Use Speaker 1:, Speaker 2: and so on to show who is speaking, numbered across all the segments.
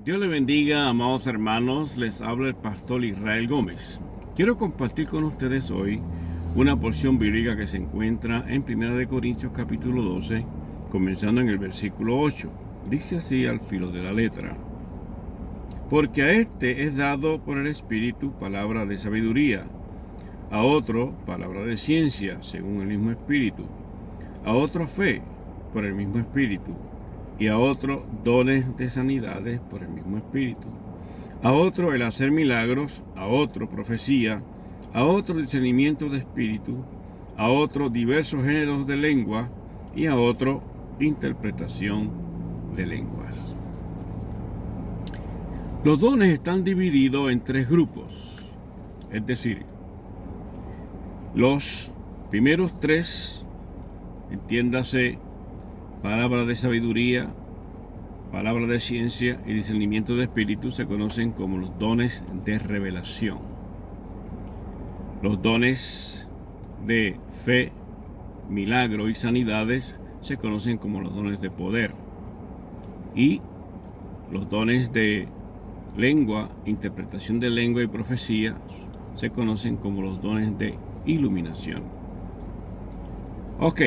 Speaker 1: Dios le bendiga, amados hermanos. Les habla el pastor Israel Gómez. Quiero compartir con ustedes hoy una porción bíblica que se encuentra en 1 Corintios capítulo 12, comenzando en el versículo 8. Dice así al filo de la letra: porque a este es dado por el Espíritu palabra de sabiduría, a otro palabra de ciencia, según el mismo Espíritu, a otro fe, por el mismo Espíritu, y a otro dones de sanidades por el mismo Espíritu, a otro el hacer milagros, a otro profecía, a otro discernimiento de espíritu, a otro diversos géneros de lengua, y a otro interpretación de lenguas. Los dones están divididos en tres grupos, es decir, los primeros tres, entiéndase, palabra de sabiduría, palabra de ciencia y discernimiento de espíritu, se conocen como los dones de revelación. Los dones de fe, milagro y sanidades se conocen como los dones de poder. Y los dones de lengua, interpretación de lengua y profecía se conocen como los dones de iluminación. Ok.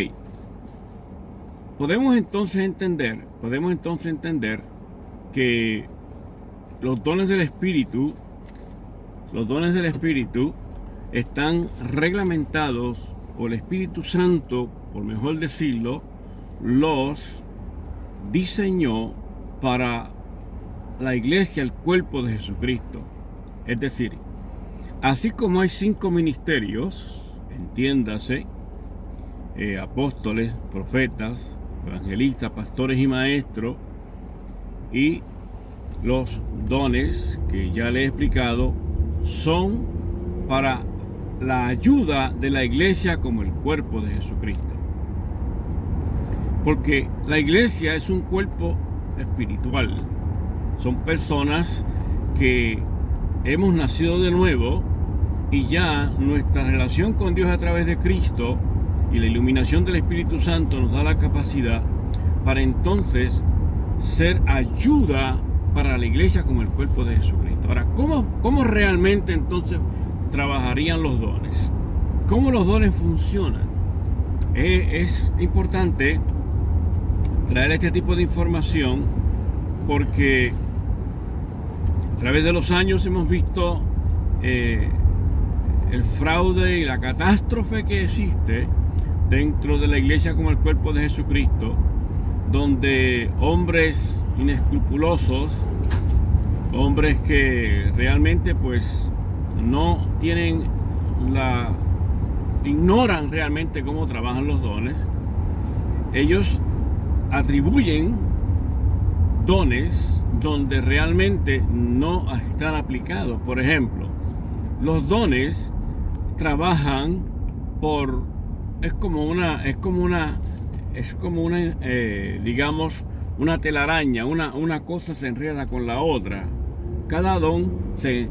Speaker 1: Podemos entonces entender que los dones del Espíritu están reglamentados por el Espíritu Santo, por mejor decirlo, los diseñó para la iglesia, el cuerpo de Jesucristo. Es decir, así como hay 5 ministerios, entiéndase, apóstoles, profetas, evangelistas, pastores y maestros, y los dones que ya les he explicado son para la ayuda de la iglesia como el cuerpo de Jesucristo. Porque la iglesia es un cuerpo espiritual. Son personas que hemos nacido de nuevo y ya nuestra relación con Dios a través de Cristo y la iluminación del Espíritu Santo nos da la capacidad para entonces ser ayuda para la iglesia como el cuerpo de Jesucristo. Ahora, ¿cómo realmente entonces trabajarían los dones? ¿Cómo los dones funcionan? Es importante traer este tipo de información porque a través de los años hemos visto el fraude y la catástrofe que existe dentro de la iglesia como el cuerpo de Jesucristo, donde hombres inescrupulosos, hombres que realmente pues no tienen ignoran realmente cómo trabajan los dones, ellos atribuyen dones donde realmente no están aplicados. Por ejemplo, los dones trabajan es como una digamos, una telaraña, una cosa se enreda con la otra. Cada don se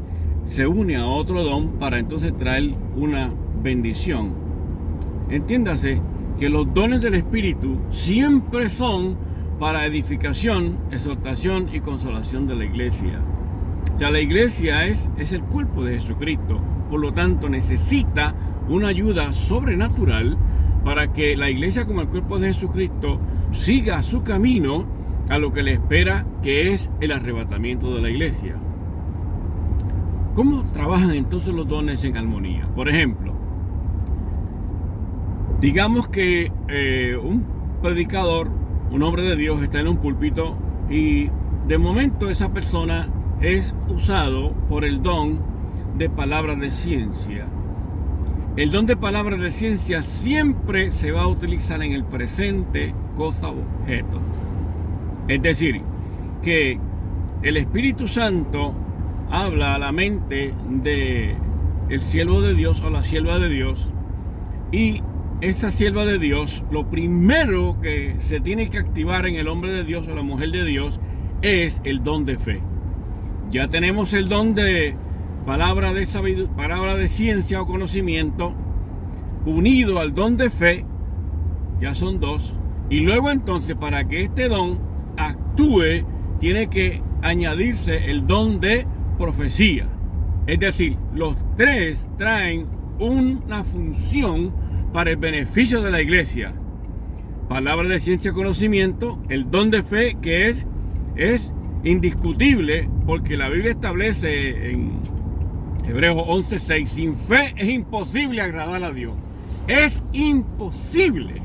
Speaker 1: une a otro don para entonces traer una bendición. Entiéndase que los dones del Espíritu siempre son para edificación, exhortación y consolación de la iglesia. O sea, la iglesia es el cuerpo de Jesucristo, por lo tanto necesita una ayuda sobrenatural para que la iglesia como el cuerpo de Jesucristo siga su camino a lo que le espera, que es el arrebatamiento de la iglesia. ¿Cómo trabajan entonces los dones en armonía? Por ejemplo, digamos que un predicador, un hombre de Dios, está en un púlpito y de momento esa persona es usado por el don de palabra de ciencia. El don de palabra de ciencia siempre se va a utilizar en el presente, cosa o objeto. Es decir, que el Espíritu Santo habla a la mente de el siervo de Dios o la sierva de Dios, y esa sierva de Dios, lo primero que se tiene que activar en el hombre de Dios o la mujer de Dios es el don de fe. Ya tenemos el don de palabra de sabiduría, palabra de ciencia o conocimiento, unido al don de fe, ya son 2, y luego entonces para que este don actúe tiene que añadirse el don de profecía. Es decir, los tres traen una función para el beneficio de la iglesia. Palabra de ciencia y conocimiento, el don de fe, que es indiscutible, porque la Biblia establece en Hebreos 11:6, sin fe es imposible agradar a Dios. Es imposible.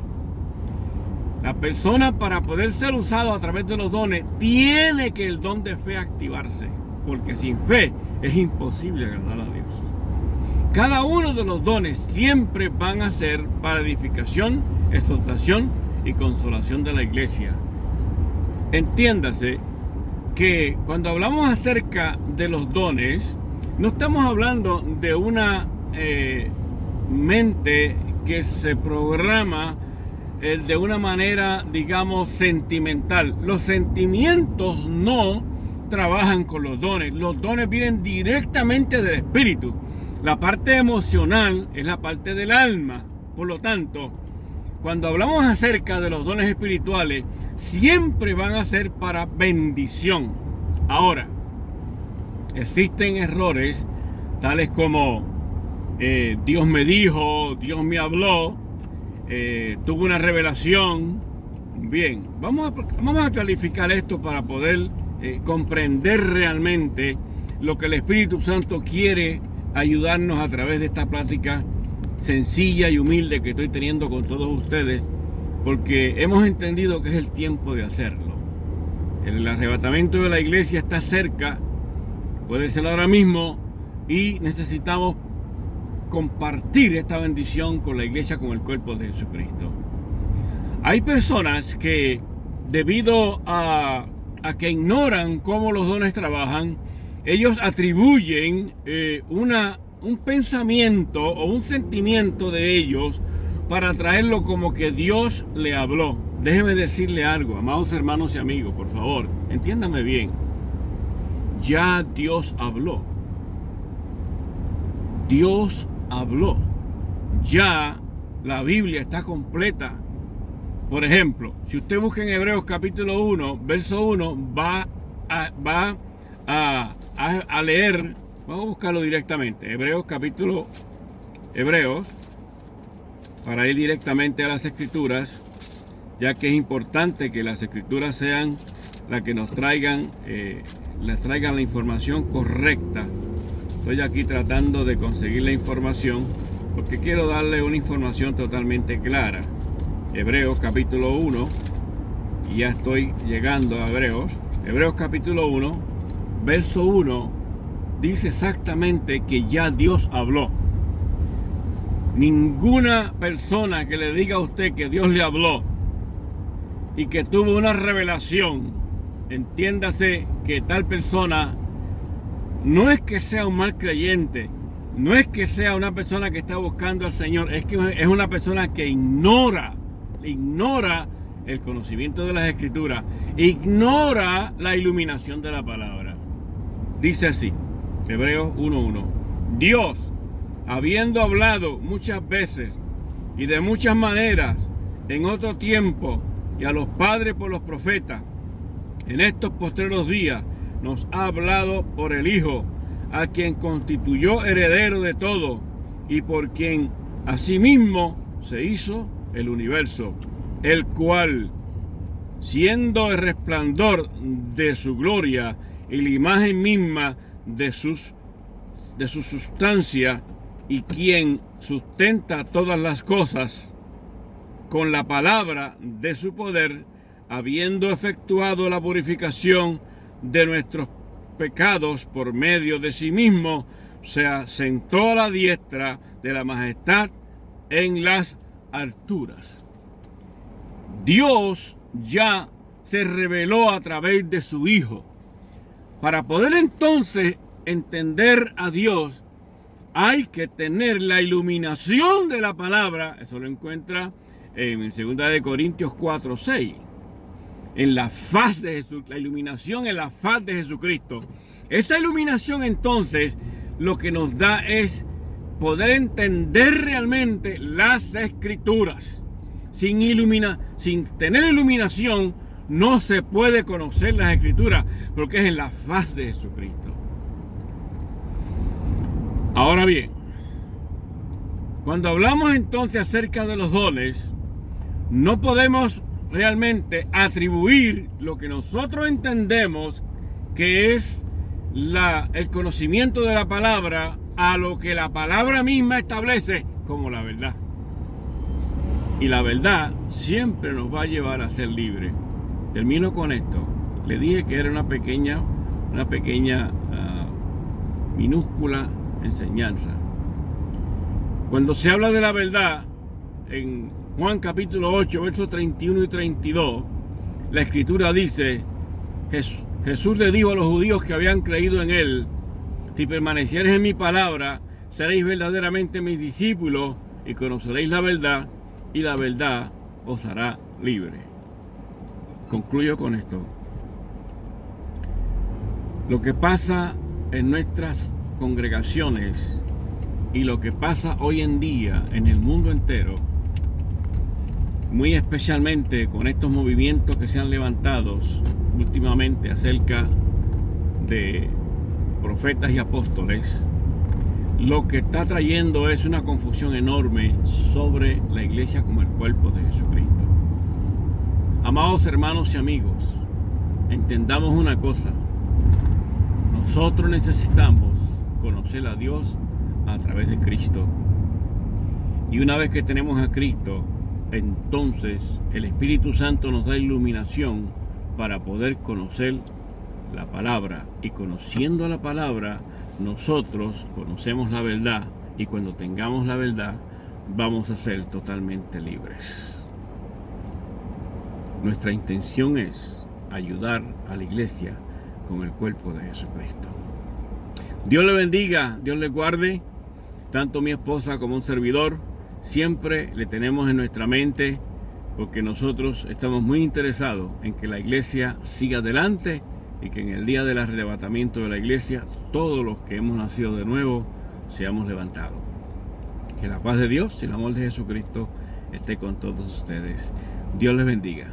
Speaker 1: La persona, para poder ser usado a través de los dones, tiene que el don de fe activarse, porque sin fe es imposible agradar a Dios. Cada uno de los dones siempre van a ser para edificación, exhortación y consolación de la iglesia. Entiéndase que cuando hablamos acerca de los dones, no estamos hablando de una mente que se programa de una manera, digamos, sentimental. Los sentimientos no trabajan con los dones. Los dones vienen directamente del espíritu. La parte emocional es la parte del alma. Por lo tanto, cuando hablamos acerca de los dones espirituales, siempre van a ser para bendición. Ahora, existen errores tales como Dios me dijo, Dios me habló, tuve una revelación. Bien, vamos a clarificar esto para poder comprender realmente lo que el Espíritu Santo quiere ayudarnos a través de esta plática sencilla y humilde que estoy teniendo con todos ustedes, porque hemos entendido que es el tiempo de hacerlo. El arrebatamiento de la iglesia está cerca, puede ser ahora mismo, y necesitamos compartir esta bendición con la iglesia, con el cuerpo de Jesucristo. Hay personas que, debido a que ignoran cómo los dones trabajan, ellos atribuyen un pensamiento o un sentimiento de ellos para traerlo como que Dios le habló. Déjeme decirle algo, amados hermanos y amigos, por favor, entiéndame bien. Ya Dios habló. Dios habló. Ya la Biblia está completa. Por ejemplo, si usted busca en Hebreos capítulo 1, verso 1, va a leer, vamos a buscarlo directamente, Hebreos, para ir directamente a las Escrituras, ya que es importante que las Escrituras sean las que nos traigan la información correcta. Estoy aquí tratando de conseguir la información porque quiero darle una información totalmente clara. Hebreos capítulo 1, y ya estoy llegando a Hebreos capítulo 1, verso 1, dice exactamente que ya Dios habló. Ninguna persona que le diga a usted que Dios le habló y que tuvo una revelación, entiéndase que tal persona no es que sea un mal creyente, no es que sea una persona que está buscando al Señor, es que es una persona que ignora el conocimiento de las Escrituras, ignora la iluminación de la palabra. Dice así, Hebreos 1:1, Dios, habiendo hablado muchas veces y de muchas maneras en otro tiempo y a los padres por los profetas, en estos postreros días nos ha hablado por el Hijo, a quien constituyó heredero de todo y por quien asimismo se hizo el universo, el cual, siendo el resplandor de su gloria y la imagen misma de su sustancia, y quien sustenta todas las cosas con la palabra de su poder, habiendo efectuado la purificación de nuestros pecados por medio de sí mismo, se asentó a la diestra de la majestad en las alturas. Dios ya se reveló a través de su Hijo. Para poder entonces entender a Dios, hay que tener la iluminación de la palabra. Eso lo encuentra en 2 Corintios 4:6. En la faz de Jesús, la iluminación en la faz de Jesucristo. Esa iluminación entonces lo que nos da es poder entender realmente las Escrituras. Sin tener iluminación no se puede conocer las Escrituras, porque es en la faz de Jesucristo. Ahora bien, cuando hablamos entonces acerca de los dones, no podemos realmente atribuir lo que nosotros entendemos que es el conocimiento de la palabra a lo que la palabra misma establece como la verdad. Y la verdad siempre nos va a llevar a ser libres. Termino con esto. Le dije que era una pequeña minúscula enseñanza. Cuando se habla de la verdad, en Juan capítulo 8, versos 31 y 32, la Escritura dice, Jesús le dijo a los judíos que habían creído en él, si permaneciereis en mi palabra, seréis verdaderamente mis discípulos y conoceréis la verdad, y la verdad os hará libre. Concluyo con esto. Lo que pasa en nuestras congregaciones y lo que pasa hoy en día en el mundo entero, muy especialmente con estos movimientos que se han levantado últimamente acerca de profetas y apóstoles, lo que está trayendo es una confusión enorme sobre la iglesia como el cuerpo de Jesucristo. Amados hermanos y amigos, entendamos una cosa: nosotros necesitamos conocer a Dios a través de Cristo. Y una vez que tenemos a Cristo, entonces el Espíritu Santo nos da iluminación para poder conocer la palabra. Y conociendo la palabra, nosotros conocemos la verdad. Y cuando tengamos la verdad, vamos a ser totalmente libres. Nuestra intención es ayudar a la iglesia con el cuerpo de Jesucristo. Dios le bendiga, Dios le guarde. Tanto mi esposa como un servidor siempre le tenemos en nuestra mente, porque nosotros estamos muy interesados en que la iglesia siga adelante y que en el día del arrebatamiento de la iglesia todos los que hemos nacido de nuevo seamos levantados. Que la paz de Dios y el amor de Jesucristo esté con todos ustedes. Dios les bendiga.